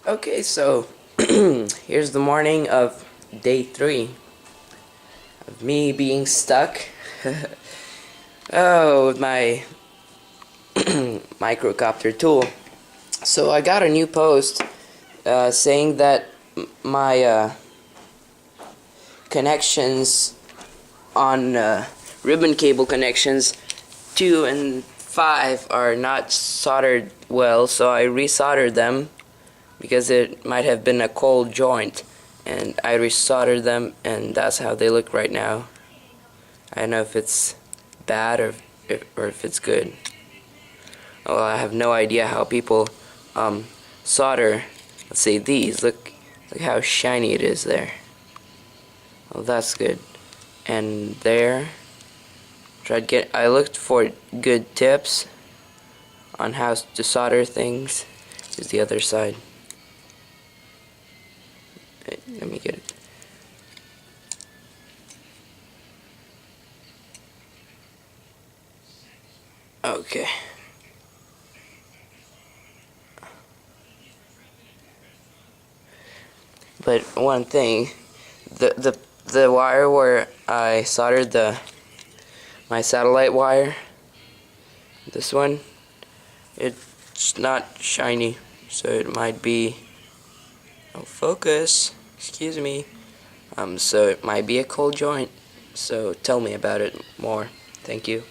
Okay, so here's the morning of day 3 of me being stuck. Oh, with my microcopter tool. So I got a new post saying that my connections on ribbon cable connections 2 and 5 are not soldered well, so I resoldered them because it might have been a cold joint, and I resoldered them, and that's how they look right now. I don't know if it's bad or if it's good. Well, I have no idea how people solder. Let's see, these look how shiny it is there. Oh, that's good. And there, I looked for good tips on how to solder things. Here's the other side. Let me get it. Okay. But one thing, the wire where I soldered my satellite wire, this one, it's not shiny, so it might be, oh, focus, excuse me, so it might be a cold joint. So tell me about it more. Thank you.